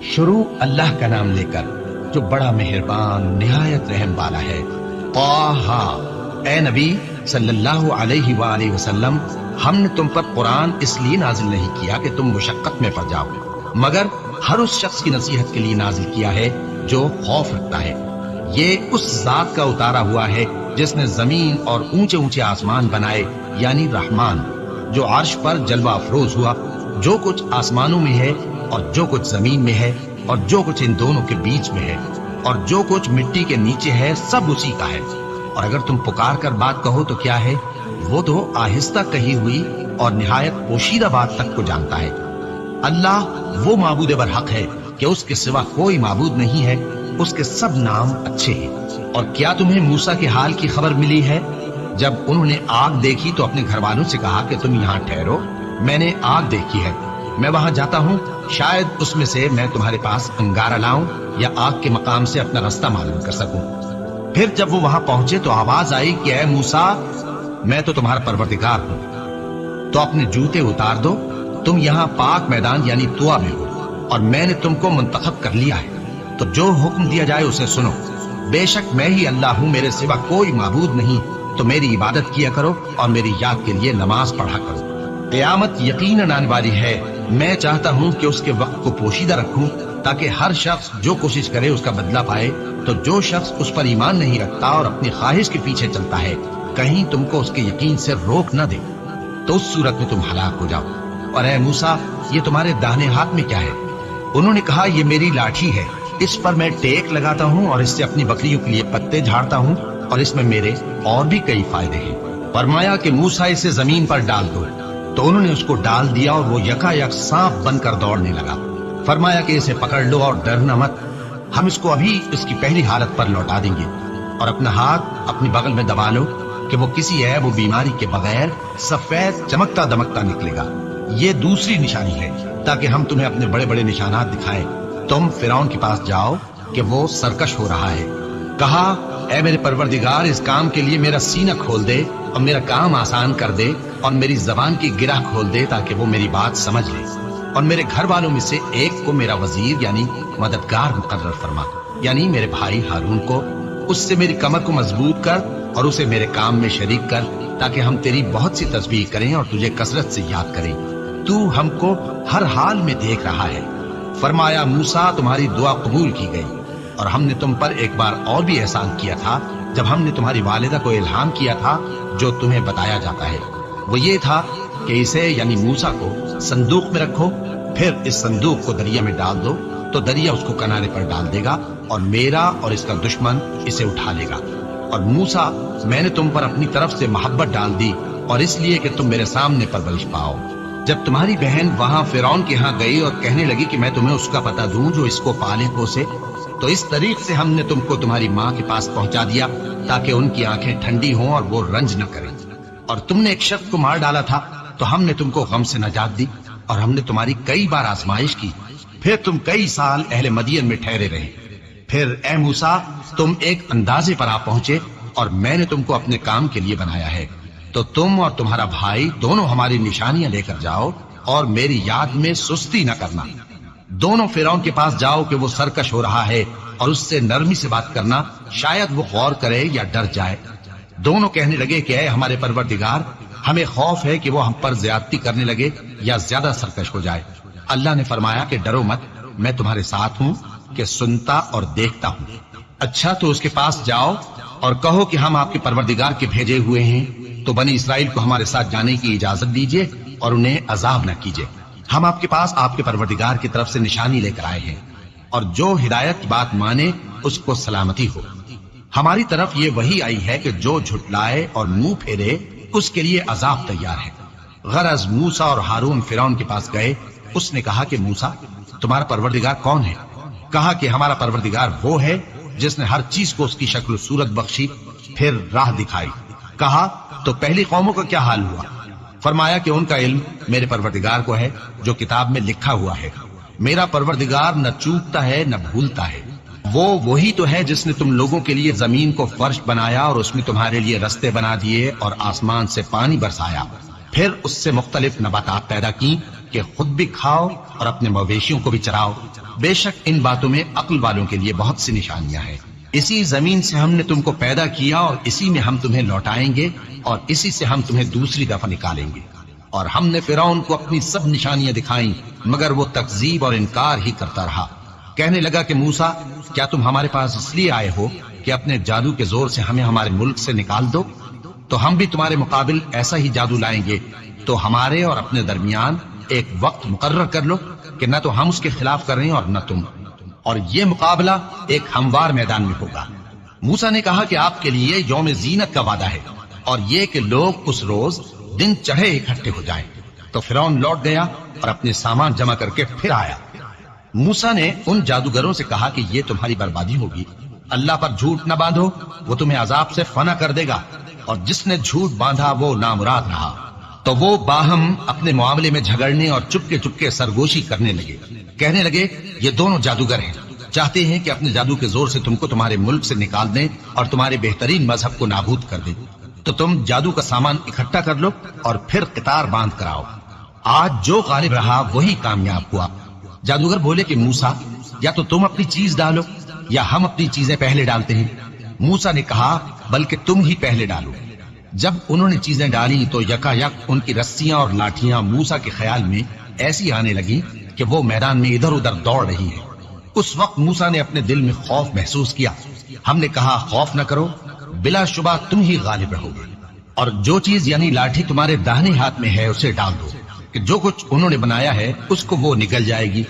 شروع اللہ کا نام لے کر جو بڑا مہربان نہایت رحم والا ہے۔ طٰہٰ، اے نبی صلی اللہ علیہ وآلہ وسلم، ہم نے تم پر قرآن اس لیے نازل نہیں کیا کہ تم مشقت میں پڑ جاؤ، مگر ہر اس شخص کی نصیحت کے لیے نازل کیا ہے جو خوف رکھتا ہے۔ یہ اس ذات کا اتارا ہوا ہے جس نے زمین اور اونچے اونچے آسمان بنائے، یعنی رحمان، جو عرش پر جلوہ افروز ہوا۔ جو کچھ آسمانوں میں ہے اور جو کچھ زمین میں ہے اور جو کچھ ان دونوں کے بیچ میں ہے اور جو کچھ مٹی کے نیچے ہے، سب اسی کا ہے۔ اور اگر تم پکار کر بات کہو تو کیا ہے، وہ تو آہستہ کہی ہوئی اور نہایت پوشیدہ بات تک کو جانتا ہے۔ اللہ وہ معبود برحق ہے کہ اس کے سوا کوئی معبود نہیں ہے، اس کے سب نام اچھے ہیں۔ اور کیا تمہیں موسیٰ کے حال کی خبر ملی ہے؟ جب انہوں نے آگ دیکھی تو اپنے گھر والوں سے کہا کہ تم یہاں ٹھہرو، میں نے آگ دیکھی ہے، میں وہاں جاتا ہوں، شاید اس میں سے میں تمہارے پاس انگارہ لاؤں یا آگ کے مقام سے اپنا راستہ معلوم کر سکوں۔ پھر جب وہ وہاں پہنچے تو آواز آئی کہ اے موسیٰ، میں تو تمہارا پروردگار ہوں، تو اپنے جوتے اتار دو، تم یہاں پاک میدان یعنی طویٰ میں ہو، اور میں نے تم کو منتخب کر لیا ہے، تو جو حکم دیا جائے اسے سنو۔ بے شک میں ہی اللہ ہوں، میرے سوا کوئی معبود نہیں، تو میری عبادت کیا کرو اور میری یاد کے لیے نماز پڑھا کرو۔ قیامت یقیناً آنے والی ہے، میں چاہتا ہوں کہ اس کے وقت کو پوشیدہ رکھوں تاکہ ہر شخص جو کوشش کرے اس کا بدلہ پائے۔ تو جو شخص اس پر ایمان نہیں رکھتا اور اپنی خواہش کے پیچھے چلتا ہے، کہیں تم کو اس کے یقین سے روک نہ دے، تو اس صورت میں تم ہلاک ہو جاؤ۔ اور اے موسیٰ، یہ تمہارے داہنے ہاتھ میں کیا ہے؟ انہوں نے کہا، یہ میری لاٹھی ہے، اس پر میں ٹیک لگاتا ہوں اور اس سے اپنی بکریوں کے لیے پتے جھاڑتا ہوں، اور اس میں میرے اور بھی کئی فائدے ہیں۔ فرمایا کہ موسیٰ اسے زمین پر ڈال دو، تو انہوں نے اس کو ڈال دیا اور وہ یکا یک سانپ بن کر دوڑنے لگا۔ فرمایا کہ اسے پکڑ لو اور ڈرنا مت، ہم اس کو ابھی اس کی پہلی حالت پر لوٹا دیں گے، اور اپنا ہاتھ اپنی بغل میں دبا لو کہ وہ کسی عیب و بیماری کے بغیر سفید چمکتا دمکتا نکلے گا۔ یہ دوسری نشانی ہے تاکہ ہم تمہیں اپنے بڑے بڑے نشانات دکھائیں۔ تم فرعون کے پاس جاؤ کہ وہ سرکش ہو رہا ہے۔ کہا، اے میرے پروردگار، اس کام کے لیے میرا سینہ کھول دے اور میرا کام آسان کر دے، اور میری زبان کی گرہ کھول دے تاکہ وہ میری بات سمجھ لے، اور میرے گھر والوں میں سے ایک کو میرا وزیر یعنی مددگار مقرر فرما، یعنی میرے بھائی ہارون کو۔ اس سے میری کمر کو مضبوط کر اور اسے میرے کام میں شریک کر، تاکہ ہم تیری بہت سی تسبیح کریں اور تجھے کثرت سے یاد کریں۔ تو ہم کو ہر حال میں دیکھ رہا ہے۔ فرمایا، موسیٰ، تمہاری دعا قبول کی گئی، اور ہم نے تم پر ایک بار اور بھی احسان کیا تھا جب ہم نے تمہاری والدہ کو الہام کیا تھا جو تمہیں بتایا جاتا ہے۔ وہ یہ تھا کہ اسے یعنی موسیٰ کو صندوق میں رکھو، پھر اس صندوق کو دریا میں ڈال دو، تو دریا اس کو کنارے پر ڈال دے گا، اور میرا اور اس کا دشمن اسے اٹھا لے گا۔ اور موسیٰ، میں نے تم پر اپنی طرف سے محبت ڈال دی، اور اس لیے کہ تم میرے سامنے پرورش پاؤ۔ جب تمہاری بہن وہاں فرعون کے ہاں گئی اور کہنے لگی کہ میں تمہیں اس کا پتہ دوں جو اس کو پالے پوسے، تو اس طریق سے ہم نے تم کو تمہاری ماں کے پاس پہنچا دیا تاکہ ان کی آنکھیں ٹھنڈی ہوں اور وہ رنج نہ کریں۔ اور تم نے ایک شخص کو مار ڈالا تھا تو ہم نے تم کو غم سے نجات دی، اور ہم نے تمہاری کئی بار آزمائش کی، پھر تم کئی سال اہل مدین میں ٹھہرے رہے۔ پھر اے موسیٰ، تم ایک اندازے پر آ پہنچے، اور میں نے تم کو اپنے کام کے لیے بنایا ہے، تو تم اور تمہارا بھائی دونوں ہماری نشانیاں لے کر جاؤ، اور میری یاد میں سستی نہ کرنا۔ دونوں فرعون کے پاس جاؤ کہ وہ سرکش ہو رہا ہے، اور اس سے نرمی سے بات کرنا، شاید وہ غور کرے یا ڈر جائے۔ دونوں کہنے لگے کہ اے ہمارے پروردگار، ہمیں خوف ہے کہ وہ ہم پر زیادتی کرنے لگے یا زیادہ سرکش ہو جائے۔ اللہ نے فرمایا کہ ڈرو مت، میں تمہارے ساتھ ہوں کہ سنتا اور دیکھتا ہوں۔ اچھا، تو اس کے پاس جاؤ اور کہو کہ ہم آپ کے پروردگار کے بھیجے ہوئے ہیں، تو بنی اسرائیل کو ہمارے ساتھ جانے کی اجازت دیجیے اور انہیں عذاب نہ کیجیے۔ ہم آپ کے پاس آپ کے پروردگار کی طرف سے نشانی لے کر آئے ہیں، اور جو ہدایت کی بات مانے اس کو سلامتی ہو۔ ہماری طرف یہ وحی آئی ہے کہ جو جھٹلائے اور منہ پھیرے اس کے لیے عذاب تیار ہے۔ غرض موسیٰ اور ہارون فرعون کے پاس گئے۔ اس نے کہا کہ موسیٰ، تمہارا پروردگار کون ہے؟ کہا کہ ہمارا پروردگار وہ ہے جس نے ہر چیز کو اس کی شکل و صورت بخشی، پھر راہ دکھائی۔ کہا، تو پہلی قوموں کا کیا حال ہوا؟ فرمایا کہ ان کا علم میرے پروردگار کو ہے جو کتاب میں لکھا ہوا ہے۔ میرا پروردگار نہ چوکتا ہے نہ بھولتا ہے۔ وہ وہی تو ہے جس نے تم لوگوں کے لیے زمین کو فرش بنایا اور اس میں تمہارے لیے رستے بنا دیے اور آسمان سے پانی برسایا، پھر اس سے مختلف نباتات پیدا کی کہ خود بھی کھاؤ اور اپنے مویشیوں کو بھی چراؤ. بے شک ان باتوں میں عقل والوں کے لیے بہت سی نشانیاں ہیں. اسی زمین سے ہم نے تم کو پیدا کیا اور اسی میں ہم تمہیں لوٹائیں گے اور اسی سے ہم تمہیں دوسری دفعہ نکالیں گے. اور ہم نے فرعون کو اپنی سب نشانیاں دکھائیں مگر وہ تکذیب اور انکار ہی کرتا رہا. کہنے لگا کہ موسیٰ کیا تم ہمارے پاس اس لیے آئے ہو کہ اپنے جادو کے زور سے ہمیں ہمارے ملک سے نکال دو؟ تو ہم بھی تمہارے مقابل ایسا ہی جادو لائیں گے. تو ہمارے اور اپنے درمیان ایک وقت مقرر کر لو کہ نہ تو ہم اس کے خلاف کر رہے ہیں اور نہ تم، اور یہ مقابلہ ایک ہموار میدان میں ہوگا. موسیٰ نے کہا کہ آپ کے لیے یوم زینت کا وعدہ ہے اور یہ کہ لوگ اس روز دن چڑھے اکٹھے ہو جائیں. تو فرعون لوٹ گیا اور اپنے سامان جمع کر کے پھر آیا. موسیٰ نے ان جادوگروں سے کہا کہ یہ تمہاری بربادی ہوگی. اللہ پر جھوٹ نہ باندھو، وہ تمہیں عذاب سے فنا کر دے گا، اور جس نے جھوٹ باندھا وہ نامراد رہا. تو وہ باہم اپنے معاملے میں جھگڑنے اور چپکے سرگوشی کرنے لگے. کہنے لگے یہ دونوں جادوگر ہیں، چاہتے ہیں کہ اپنے جادو کے زور سے تم کو تمہارے ملک سے نکال دیں اور تمہارے بہترین مذہب کو نابود کر دیں. تو تم جادو کا سامان اکٹھا کر لو اور پھر قطار باندھ کر آؤ. آج جو غالب رہا وہی کامیاب ہوا. جادوگر بولے کہ موسیٰ یا تو تم اپنی چیز ڈالو یا ہم اپنی چیزیں پہلے ڈالتے ہیں. موسیٰ نے کہا بلکہ تم ہی پہلے ڈالو. جب انہوں نے چیزیں ڈالی تو یکا یک ان کی رسیاں اور لاٹھیاں موسیٰ کے خیال میں ایسی آنے لگی کہ وہ میدان میں ادھر ادھر دوڑ رہی ہے. اس وقت موسیٰ نے اپنے دل میں خوف محسوس کیا. ہم نے کہا خوف نہ کرو، بلا شبہ تم ہی غالب رہو گے، اور جو چیز یعنی لاٹھی تمہارے داہنے ہاتھ میں ہے اسے ڈال دو کہ جو کچھ انہوں نے بنایا ہے اس کو وہ نگل جائے گی.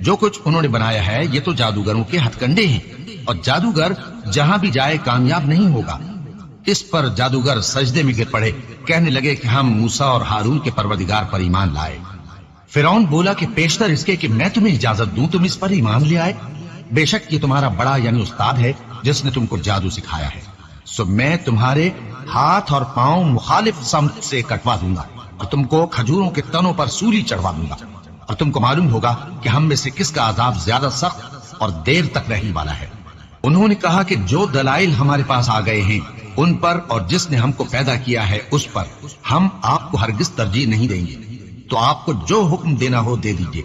جو کچھ انہوں نے بنایا ہے یہ تو جادوگروں کے ہتھ کنڈے ہیں، اور جادوگر جہاں بھی جائے کامیاب نہیں ہوگا. اس پر جادوگر سجدے میں گر پڑے، کہنے لگے کہ ہم موسیٰ اور ہارون کے پروردگار پر ایمان لائے. فرعون بولا کہ پیشتر اس کے کہ میں تمہیں اجازت دوں تم اس پر ایمان لے آئے. بے شک یہ تمہارا بڑا یعنی استاد ہے جس نے تم کو جادو سکھایا ہے. سو میں تمہارے ہاتھ اور پاؤں مخالف سمت سے کٹوا دوں گا اور تم کو کھجوروں کے تنوں پر سولی چڑھوا دوں گا، اور تم کو معلوم ہوگا کہ ہم میں سے کس کا عذاب زیادہ سخت اور دیر تک رہنے والا ہے. انہوں نے کہا کہ جو دلائل ہمارے پاس آ گئے ہیں ان پر اور جس نے ہم کو پیدا کیا ہے اس پر ہم آپ کو ہرگز ترجیح نہیں دیں گے. تو آپ کو جو حکم دینا ہو دے دیجیے،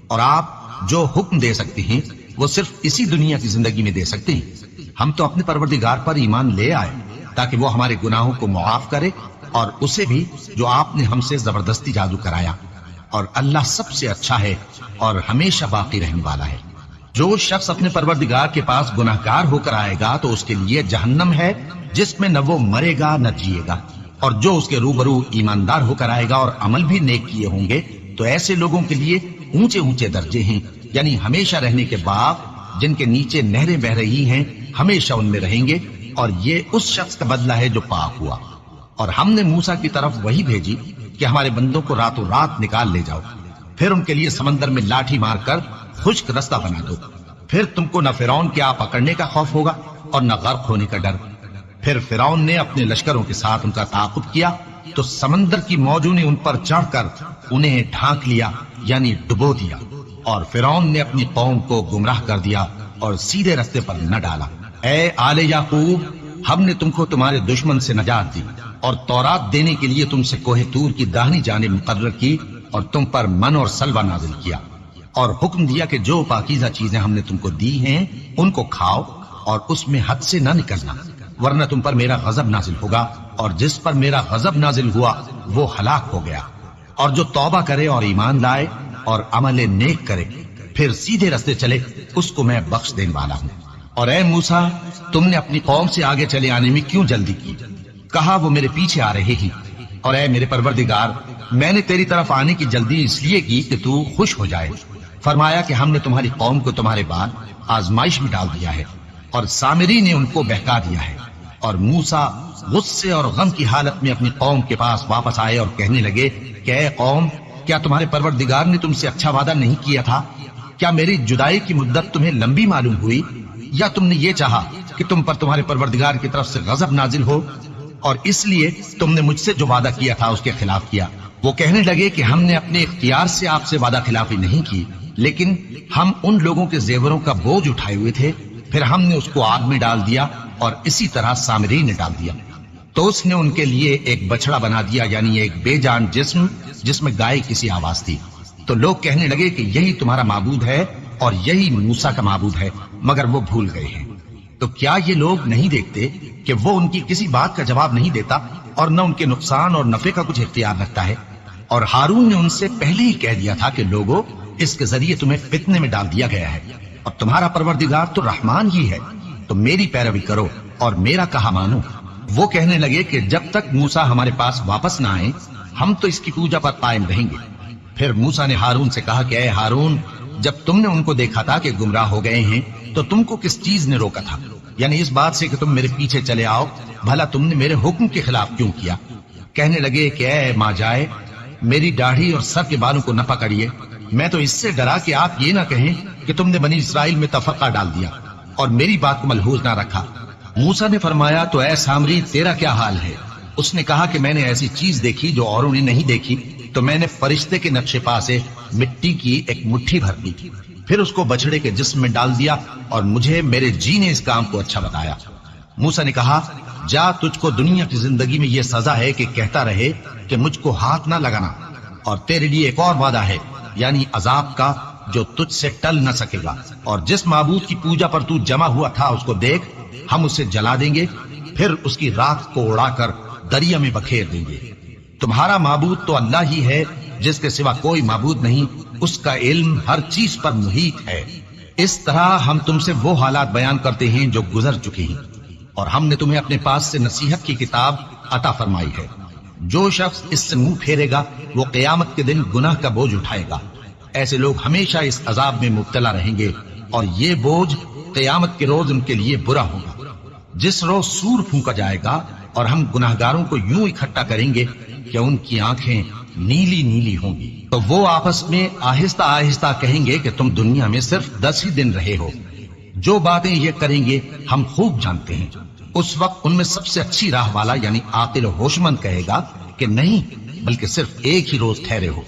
اور آپ جو حکم دے سکتے ہیں وہ صرف اسی دنیا کی زندگی میں دے سکتے ہیں. ہم تو اپنے پروردگار پر ایمان لے آئے تاکہ وہ ہمارے گناہوں کو معاف کرے، اور اسے بھی جو آپ نے ہم سے زبردستی جادو کرایا. اور اللہ سب سے اچھا ہے اور ہمیشہ باقی رہنے والا ہے. جو شخص اپنے پروردگار کے پاس گناہگار ہو کر آئے گا تو اس کے لیے جہنم ہے جس میں نہ وہ مرے گا نہ جیے گا، اور جو اس کے روبرو ایماندار ہو کر آئے گا اور عمل بھی نیک کیے ہوں گے تو ایسے لوگوں کے لیے اونچے اونچے درجے ہیں، یعنی ہمیشہ رہنے کے باغ جن کے نیچے نہریں بہ رہی ہیں، ہمیشہ ان میں رہیں گے. اور یہ اس شخص کا بدلہ ہے جو پاک ہوا. اور ہم نے موسیٰ کی طرف وہی بھیجی کہ ہمارے بندوں کو راتوں رات نکال لے جاؤ، پھر ان کے لیے سمندر میں لاٹھی مار کر خشک رستہ بنا دو. پھر تم کو نہ فرعون کے آ پکڑنے کا خوف ہوگا اور نہ غرق ہونے کا ڈر. پھر فرعون نے اپنے لشکروں کے ساتھ ان کا تعاقب کیا تو سمندر کی موجوں نے ان پر چڑھ کر انہیں ڈھانک لیا یعنی ڈبو دیا، اور فرعون نے اپنی قوم کو گمراہ کر دیا اور سیدھے رستے پر نہ ڈالا. اے آل یعقوب، ہم نے تم کو تمہارے دشمن سے نجات دی اور تورات دینے کے لیے تم سے کوہ طور کی داہنی جانب مقرر کی اور تم پر من اور سلوہ نازل کیا، اور حکم دیا کہ جو پاکیزہ چیزیں ہم نے تم کو دی ہیں ان کو کھاؤ اور اس میں حد سے نہ نکلنا، ورنہ تم پر میرا غضب نازل ہوگا، اور جس پر میرا غضب نازل ہوا وہ ہلاک ہو گیا. اور جو توبہ کرے اور ایمان لائے اور عمل نیک کرے پھر سیدھے رستے چلے اس کو میں بخش دینے والا ہوں. اور اے موسیٰ، تم نے اپنی قوم سے آگے چلے آنے میں کیوں جلدی کی؟ کہا وہ میرے پیچھے آ رہے ہی. اور اے میرے پروردگار، میں نے تیری طرف آنے کی جلدی اس لیے کی کہ تو خوش ہو جائے. فرمایا کہ ہم نے تمہاری قوم کو تمہارے بعد آزمائش میں ڈال دیا ہے اور سامری نے ان کو بہکا دیا ہے. اور موسیٰ غصے اور غم کی حالت میں اپنی قوم کے پاس واپس آئے اور کہنے لگے کہ اے قوم، کیا تمہارے پروردگار نے تم سے اچھا وعدہ نہیں کیا تھا؟ کیا میری جدائی کی مدت تمہیں لمبی معلوم ہوئی، یا تم نے یہ چاہا کہ تم پر تمہارے پروردگار کی طرف سے غضب نازل ہو اور اس لیے تم نے مجھ سے جو وعدہ کیا تھا اس کے خلاف کیا؟ وہ کہنے لگے کہ ہم نے اپنے اختیار سے آپ سے وعدہ خلافی نہیں کی، لیکن ہم ان لوگوں کے زیوروں کا بوجھ اٹھائے ہوئے تھے، پھر ہم نے اس کو آگ میں ڈال دیا اور اسی طرح سامری نے ڈال دیا. تو اس نے ان کے لیے ایک بچڑا بنا دیا، یعنی ایک بے جان جسم جس میں گائے کسی آواز تھی. تو لوگ کہنے لگے کہ یہی تمہارا معبود ہے اور یہی موسیٰ کا معبود ہے، مگر وہ بھول گئے ہیں۔ تو کیا یہ لوگ نہیں دیکھتے کہ وہ ان کی کسی بات کا جواب نہیں دیتا اور نہ ان کے نقصان اور نفع کا کچھ اختیار رکھتا ہے؟ اور ہارون نے ان سے پہلے ہی کہہ دیا تھا کہ لوگوں، اس کے ذریعے تمہیں فتنے میں ڈال دیا گیا ہے، اور تمہارا پروردگار تو رحمان ہی ہے، تو میری پیروی کرو اور میرا کہا مانو۔ وہ کہنے لگے کہ جب تک موسیٰ ہمارے پاس واپس نہ آئے ہم تو اس کی پوجا پر قائم رہیں گے۔ پھر موسیٰ نے ہارون سے کہا کہ اے ہارون، جب تم نے ان کو دیکھا تھا کہ گمراہ ہو گئے ہیں تو تم کو کس چیز نے روکا تھا؟ یعنی اس بات سے کہ تم میرے پیچھے چلے آؤ، بھلا تم نے میرے حکم کے خلاف کیوں کیا؟ کہنے لگے کہ اے ماں جائے، میری داڑھی اور سر کے بالوں کو نہ پکڑیے، میں تو اس سے ڈرا کہ آپ یہ نہ کہیں کہ تم نے بنی اسرائیل میں تفرقہ ڈال دیا اور میری بات کو ملحوظ نہ رکھا۔ موسیٰ نے فرمایا تو اے سامری، تیرا کیا حال ہے؟ اس نے کہا کہ میں نے ایسی چیز دیکھی جو اوروں نے نہیں دیکھی، تو میں نے فرشتے کے نقش پا سے مٹی کی ایک مٹھی بھر دی، پھر اس کو بچڑے کے جسم میں ڈال دیا اور مجھے میرے جی نے اس کام کو اچھا بتایا۔ موسیٰ نے کہا جا، تجھ کو دنیا کی زندگی میں یہ سزا ہے کہ کہتا رہے کہ مجھ کو ہاتھ نہ لگانا، اور تیرے لیے ایک اور وعدہ ہے، یعنی عذاب کا جو تجھ سے ٹل نہ سکے گا، اور جس معبود کی پوجا پر تو جمع ہوا تھا اس کو دیکھ، ہم اسے جلا دیں گے، پھر اس کی راکھ کو اڑا کر دریا میں بکھیر دیں گے۔ تمہارا معبود تو اللہ ہی ہے، جس کے سوا کوئی معبود نہیں، اس کا علم ہر چیز پر محیط ہے۔ اس طرح ہم تم سے وہ حالات بیان کرتے ہیں جو گزر چکے ہیں، اور ہم نے تمہیں اپنے پاس سے نصیحت کی کتاب عطا فرمائی ہے۔ جو شخص اس سے منہ پھیرے گا وہ قیامت کے دن گناہ کا بوجھ اٹھائے گا۔ ایسے لوگ ہمیشہ اس عذاب میں مبتلا رہیں گے، اور یہ بوجھ قیامت کے روز ان کے لیے برا ہوگا، جس روز سور پھونکا جائے گا اور ہم گناہگاروں کو یوں اکٹھا کریں گے کہ ان کی آنکھیں نیلی نیلی ہوں گی، تو وہ آپس میں آہستہ آہستہ کہیں گے کہ تم دنیا میں صرف 10 ہی دن رہے ہو، جو باتیں یہ کریں گے ہم خوب جانتے ہیں۔ اس وقت ان میں سب سے اچھی راہ والا یعنی عاقل و ہوش مند کہے گا کہ نہیں، بلکہ صرف ایک ہی روز ٹھہرے ہو۔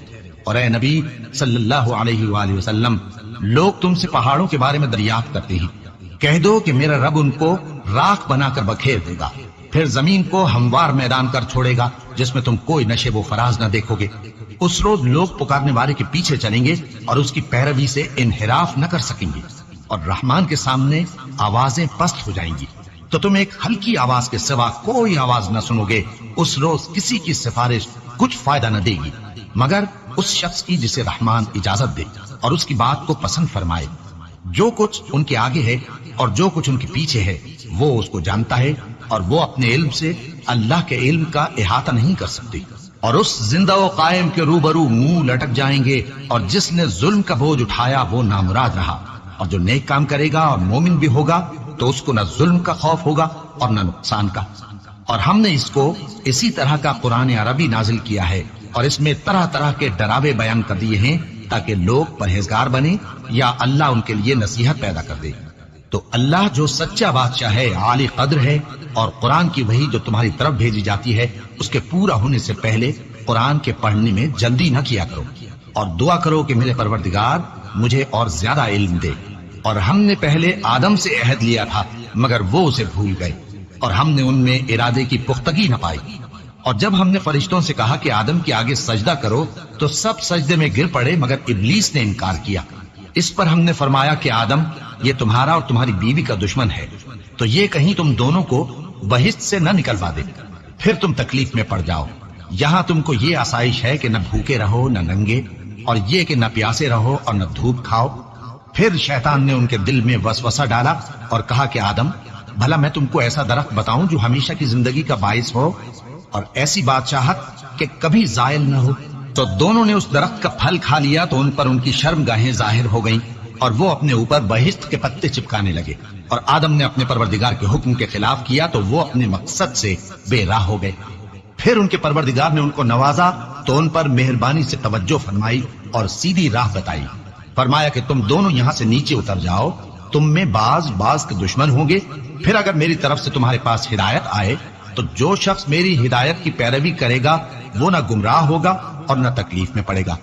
اور اے نبی صلی اللہ علیہ وآلہ وسلم، لوگ تم سے پہاڑوں کے بارے میں دریافت کرتے ہیں، کہہ دو کہ میرا رب ان کو راکھ بنا کر بکھیر دے گا، پھر زمین کو ہموار میدان کر چھوڑے گا جس میں تم کوئی نشیب و فراز نہ دیکھو گے۔ اس روز لوگ پکارنے والے کے پیچھے چلیں گے اور اس کی پیروی سے انحراف نہ کر سکیں گے، اور رحمان کے سامنے آوازیں پست ہو جائیں گی، تو تم ایک ہلکی آواز کے سوا کوئی آواز نہ سنو گے۔ اس روز کسی کی سفارش کچھ فائدہ نہ دے گی مگر اس شخص کی جسے رحمان اجازت دے اور اس کی بات کو پسند فرمائے۔ جو کچھ ان کے آگے ہے اور جو کچھ ان کے پیچھے ہے وہ اس کو جانتا ہے، اور وہ اپنے علم سے اللہ کے علم کا احاطہ نہیں کر سکتی۔ اور اس زندہ و قائم کے روبرو منہ لٹک جائیں گے، اور جس نے ظلم کا بوجھ اٹھایا وہ نامراد رہا، اور جو نیک کام کرے گا اور مومن بھی ہوگا تو اس کو نہ ظلم کا خوف ہوگا اور نہ نقصان کا۔ اور ہم نے اس کو اسی طرح کا قرآن عربی نازل کیا ہے، اور اس میں طرح طرح کے ڈراوے بیان کر دیے ہیں تاکہ لوگ پرہیزگار بنے یا اللہ ان کے لیے نصیحت پیدا کر دے۔ تو اللہ جو سچا بادشاہ ہے، عالی قدر ہے، اور قرآن کی وحی جو تمہاری طرف بھیجی جاتی ہے اس کے پورا ہونے سے پہلے قرآن کے پڑھنے میں جلدی نہ کیا کرو، اور دعا کرو کہ میرے پروردگار مجھے اور زیادہ علم دے۔ اور ہم نے پہلے آدم سے عہد لیا تھا مگر وہ اسے بھول گئے، اور ہم نے ان میں ارادے کی پختگی نہ پائی۔ اور جب ہم نے فرشتوں سے کہا کہ آدم کے آگے سجدہ کرو تو سب سجدے میں گر پڑے مگر ابلیس نے انکار کیا۔ اس پر ہم نے فرمایا کہ آدم، یہ تمہارا اور تمہاری بیوی کا دشمن ہے، تو یہ کہیں تم دونوں کو بہشت سے نہ نکلوا دے، پھر تم تکلیف میں پڑ جاؤ۔ یہاں تم کو یہ آسائش ہے کہ نہ بھوکے رہو نہ ننگے، اور یہ کہ نہ پیاسے رہو اور نہ دھوپ کھاؤ۔ پھر شیطان نے ان کے دل میں وسوسہ ڈالا اور کہا کہ آدم، بھلا میں تم کو ایسا درخت بتاؤں جو ہمیشہ کی زندگی کا باعث ہو اور ایسی بادشاہت کہ کبھی زائل نہ ہو؟ تو دونوں نے اس درخت کا پھل کھا لیا تو ان پر ان کی شرمگاہیں ظاہر ہو گئیں، اور وہ اپنے اوپر بہشت کے پتے چپکانے لگے۔ اور آدم نے اپنے پروردگار کے حکم کے خلاف کیا تو وہ اپنے مقصد سے بے راہ ہو گئے۔ پھر ان کے پروردگار نے ان کو نوازا تو ان پر مہربانی سے توجہ فرمائی اور سیدھی راہ بتائی۔ فرمایا کہ تم دونوں یہاں سے نیچے اتر جاؤ، تم میں بعض کے دشمن ہوں گے، پھر اگر میری طرف سے تمہارے پاس ہدایت آئے تو جو شخص میری ہدایت کی پیروی کرے گا وہ نہ گمراہ ہوگا اور نہ تکلیف میں پڑے گا،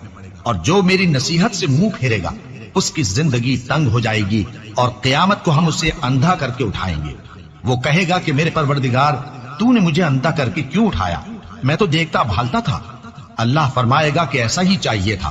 اور جو میری نصیحت سے منہ پھیرے گا اس کی زندگی تنگ ہو جائے گی، اور قیامت کو ہم اسے اندھا کر کے اٹھائیں گے۔ وہ کہے گا کہ میرے پروردگار، تو نے مجھے اندھا کر کے کیوں اٹھایا؟ میں تو دیکھتا بھالتا تھا۔ اللہ فرمائے گا کہ ایسا ہی چاہیے تھا،